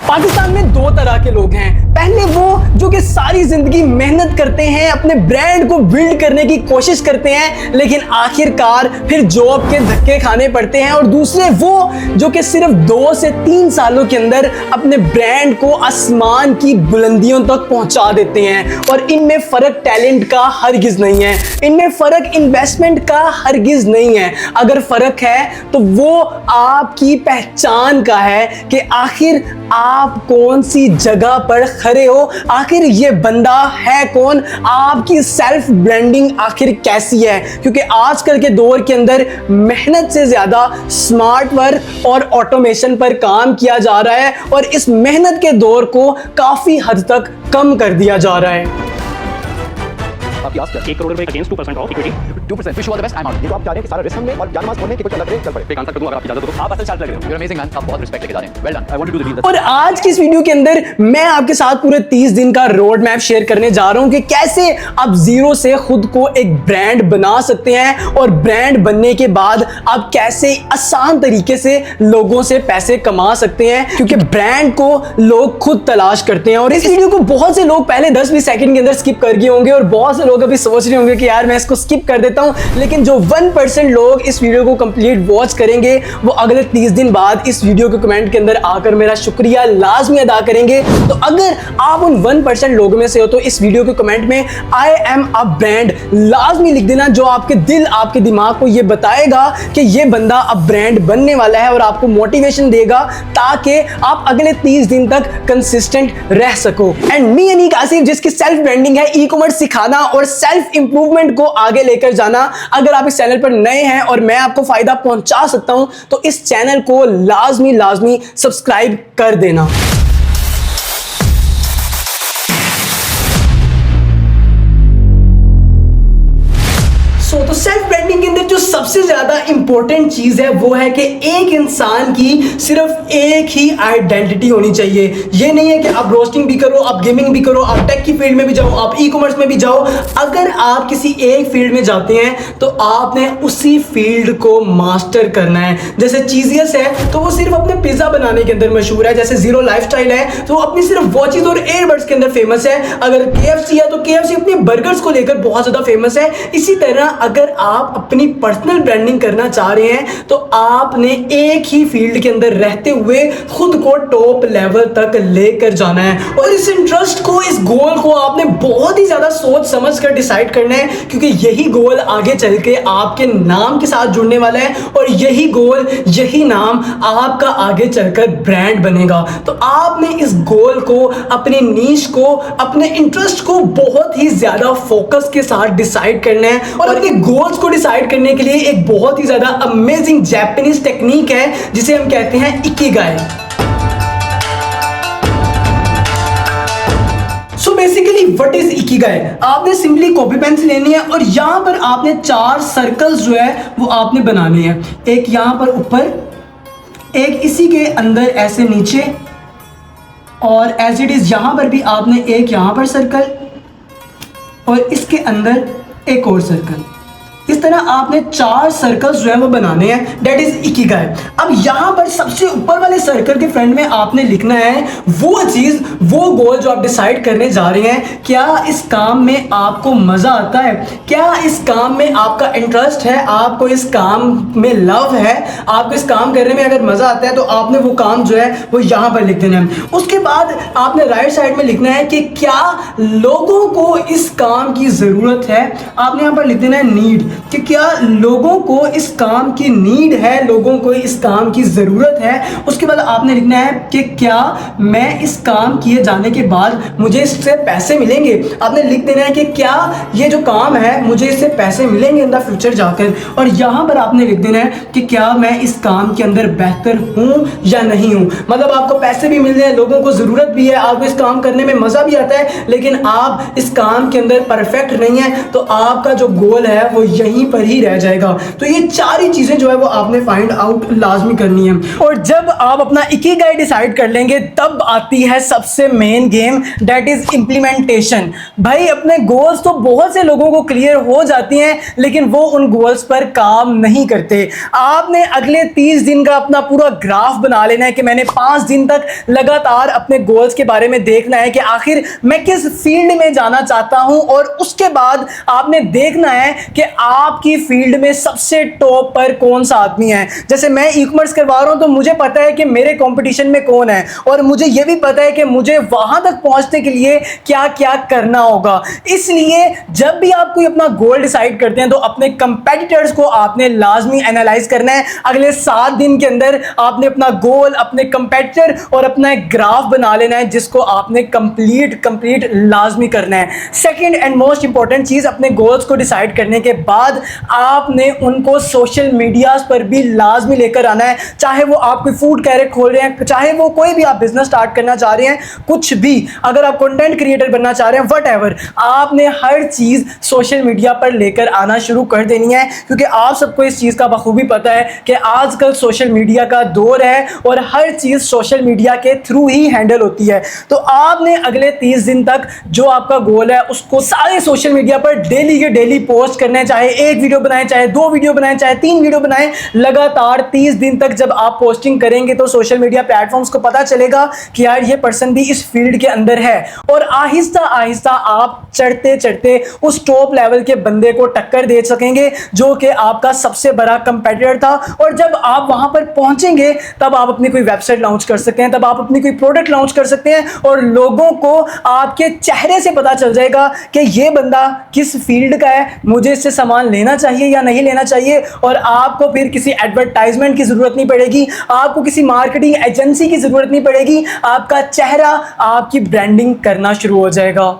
पाकिस्तान में दो तरह के लोग हैं। पहले वो जो कि सारी जिंदगी मेहनत करते हैं, अपने ब्रांड को बिल्ड करने की कोशिश करते हैं, लेकिन आखिरकार फिर जॉब के धक्के खाने पड़ते हैं। और दूसरे वो जो कि सिर्फ 2 से 3 सालों के अंदर अपने ब्रांड को आसमान की बुलंदियों तक पहुंचा देते हैं। और इनमें फर्क टैलेंट का हरगिज नहीं है, इनमें फर्क इन्वेस्टमेंट का हरगिज नहीं है। अगर फर्क है तो वो आपकी पहचान का है कि आखिर आप कौन सी जगह पर खड़े हो, आखिर ये बंदा है कौन, आपकी सेल्फ ब्रांडिंग आखिर कैसी है। क्योंकि आजकल के दौर के अंदर मेहनत से ज्यादा स्मार्ट वर्क और ऑटोमेशन पर काम किया जा रहा है और इस मेहनत के दौर को काफी हद तक कम कर दिया जा रहा है। आपकी आस्क 1 करोड़ रुपए against 2% of equity 2% wish you all the best. I am out. ये तो आप चाह रहे हैं कि सारा रिस्क हम लें और जान मास खोलने की कुछ अलग चल पड़े। एक आंसर कर दूं अगर आप इजाजत दो तो। आप असल चार्ट लग रहे हो। यू आर अमेजिंग मैन, आप बहुत रिस्पेक्ट लेके जा रहे हैं। Well done. I want to do the deal. और आज की इस वीडियो के अंदर मैं आपके साथ पूरे 30 दिन का रोड मैप शेयर करने जा रहा हूं कि कैसे आप जीरो से खुद को एक ब्रांड बना सकते हैं और ब्रांड बनने के बाद आप कैसे आसान तरीके से लोगों से पैसे कमा सकते हैं, क्योंकि ब्रांड को लोग खुद तलाश करते हैं। और इस वीडियो को बहुत से लोग पहले 10-20 सेकंड के अंदर स्किप कर गए होंगे और बहुत से लोग अभी सोच रहे होंगे कि यार मैं इसको स्किप कर देता हूं। लेकिन जो 1% लोग इस वीडियो को कंप्लीट वॉच करेंगे वो अगले 30 दिन बाद इस वीडियो के कमेंट के अंदर आकर मेरा शुक्रिया लाजमी अदा करेंगे। तो अगर आप उन 1% लोगों में से हो तो इस वीडियो के कमेंट में आई एम अ ब्रांड लाजमी लिख देना, जो आपके दिल आपके दिमाग को ये बताएगा कि ये बंदा अब ब्रांड बनने वाला है और आपको मोटिवेशन देगा ताकि आप अगले 30 दिन तक कंसिस्टेंट रह सको। एंड मी अनीक आसिफ, जिसकी सेल्फ ब्रांडिंग है ई कॉमर्स सिखाना और सेल्फ इंप्रूवमेंट को आगे लेकर जाना। अगर आप इस चैनल पर नए हैं और मैं आपको फायदा पहुंचा सकता हूं तो इस चैनल को लाजमी सब्सक्राइब कर देना। तो सेल्फ ब्रांडिंग के अंदर जो सबसे ज्यादा इंपॉर्टेंट चीज है वो है कि एक इंसान की सिर्फ एक ही आइडेंटिटी होनी चाहिए। ये नहीं है कि आप रोस्टिंग भी करो, आप गेमिंग भी करो, आप टेक की फील्ड में भी जाओ, आप ई कॉमर्स में भी जाओ। अगर आप किसी एक फील्ड में जाते हैं तो आपने उसी फील्ड को मास्टर करना है। जैसे चीजियस है तो वो सिर्फ अपने पिज्जा बनाने के अंदर मशहूर है। जैसे जीरो लाइफस्टाइल है तो वो अपनी सिर्फ वॉचेस और एयरबड्स के अंदर फेमस है। अगर KFC है तो KFC अपने बर्गर्स को लेकर बहुत ज्यादा फेमस है। इसी तरह अगर आप अपनी पर्सनल ब्रांडिंग करना चाह रहे हैं तो आपने एक ही फील्ड के अंदर रहते हुए खुद को टॉप लेवल तक लेकर जाना है। और इस इंटरेस्ट को, इस गोल को आपने बहुत ही ज्यादा सोच समझ कर डिसाइड करना है, क्योंकि यही गोल आगे चल के आपके नाम के साथ जुड़ने वाला है और यही गोल, यही नाम आपका आगे चलकर ब्रांड बनेगा। तो आपने इस गोल को, अपनी नीश को, अपने इंटरेस्ट को बहुत ही ज्यादा फोकस के साथ डिसाइड करना है। और अपने गोल्स को डिसाइड करने के लिए एक बहुत ही ज्यादा अमेजिंग जापानीज टेक्निक है जिसे हम कहते हैं Ikigai. So basically what is Ikigai? आपने सिंपली कॉपी पेन से लेनी है और यहां पर आपने 4 सर्कल्स जो है वो आपने बनाने हैं। एक यहां पर ऊपर, एक इसी के अंदर ऐसे नीचे, और एज इट इज यहां पर भी आपने एक यहां पर सर्कल और इसके अंदर एक और सर्कल। इस तरह आपने 4 सर्कल्स जो है वो बनाने हैं। That is Ikigai. अब यहां पर सबसे ऊपर वाले सर्कल के फ्रंट में आपने लिखना है वो चीज, वो गोल जो आप डिसाइड करने जा रहे हैं। क्या इस काम में आपको मजा आता है? क्या इस काम में आपका इंटरेस्ट है? आपको इस काम में लव है? आपको इस काम करने में अगर मजा आता है तो आपने वो काम जो है वो यहां पर लिख देना है। उसके बाद आपने राइट साइड में लिखना है कि क्या लोगों को इस काम की जरूरत है। आपने यहां पर लिख देना है नीड, कि क्या लोगों को इस काम की नीड है, लोगों को इस काम की ज़रूरत है। उसके बाद आपने लिखना है कि क्या मैं इस काम किए जाने के बाद मुझे इससे पैसे मिलेंगे। आपने लिख देना है कि क्या ये जो काम है मुझे इससे पैसे मिलेंगे इन द फ्यूचर जाकर। और यहाँ पर आपने लिख देना है कि क्या मैं इस काम के अंदर बेहतर हूँ या नहीं हूँ। मतलब आपको पैसे भी मिल रहे हैं, लोगों को ज़रूरत भी है, आपको इस काम करने में मज़ा भी आता है, लेकिन आप इस काम के अंदर परफेक्ट नहीं है। तो आपका जो गोल है वो यहीं पर ही रह जाएगा। तो ये 4 ही चीज़ें जो है वो आपने फाइंड आउट लाजमी करनी है। और जब आप अपना इकिगाई डिसाइड कर लेंगे तब आती है सबसे main game, that is implementation. भाई अपने गोल्स तो बहुत से लोगों को क्लियर हो जाती हैं, लेकिन वो उन गोल्स पर काम नहीं करते। आपने अगले 30 दिन का अपना पूरा ग्राफ बना लेना है कि मैंने 5 दिन तक लगातार अपने गोल्स के बारे में देखना है कि आखिर मैं किस फील्ड में जाना चाहता हूं, और उसके बाद आपने देखना है कि आपकी फील्ड में सबसे टॉप पर कौन सा आदमी है। जैसे मैं ई कॉमर्स करवा रहा हूं तो मुझे पता है कि मेरे कंपटीशन में कौन है, और मुझे यह भी पता है कि मुझे वहां तक पहुंचने के लिए क्या क्या करना होगा। इसलिए जब भी आप कोई अपना गोल डिसाइड करते हैं तो अपने कंपेटिटर्स को आपने लाजमी एनालाइज करना है। अगले 7 दिन के अंदर आपने अपना गोल, अपने कंपेटिटर और अपना एक ग्राफ बना लेना है जिसको आपने कंप्लीट लाजमी करना है। सेकंड एंड मोस्ट इंपॉर्टेंट चीज, अपने गोल्स को डिसाइड करने के बाद आपने उनको सोशल मीडिया पर भी लाजमी लेकर आना है। चाहे वो आप कोई फूड कैरेट खोल रहे हैं, चाहे वो कोई भी आप बिजनेस स्टार्ट करना चाह रहे हैं, कुछ भी, अगर आप कंटेंट क्रिएटर बनना चाह रहे हैं, व्हाटएवर, आपने हर चीज सोशल मीडिया पर लेकर आना शुरू कर देनी है। क्योंकि आप सबको इस चीज का बखूबी पता है कि आजकल सोशल मीडिया का दौर है और हर चीज सोशल मीडिया के थ्रू ही हैंडल होती है। तो आपने अगले 30 दिन तक जो आपका गोल है उसको सारे सोशल मीडिया पर डेली के डेली पोस्ट करना है। चाहे 1 वीडियो बनाएं, चाहे 2 वीडियो बनाएं, चाहे 3 वीडियो बनाएं, लगातार 30 दिन तक जब आप पोस्टिंग करेंगे तो सोशल मीडिया प्लेटफॉर्म्स को पता चलेगा कि यार ये पर्सन भी इस फील्ड के अंदर है, और आहिस्ता आहिस्ता आप चढ़ते चढ़ते उस टॉप लेवल के बंदे को टक्कर दे सकेंगे जो कि आपका सबसे बड़ा कंपेटिटर था। और जब आप वहां पर पहुंचेंगे तब आप अपनी कोई वेबसाइट लॉन्च कर सकते हैं, तब आप अपनी कोई प्रोडक्ट लॉन्च कर सकते हैं, और लोगों को आपके चेहरे से पता चल जाएगा कि ये बंदा किस फील्ड का है, मुझे इससे सामान लेना चाहिए या नहीं लेना चाहिए। और आपको फिर किसी एडवर्टाइजमेंट की जरूरत नहीं पड़ेगी, आपको किसी मार्केटिंग एजेंसी की जरूरत नहीं पड़ेगी, आपका चेहरा आपकी ब्रांडिंग करना शुरू हो जाएगा।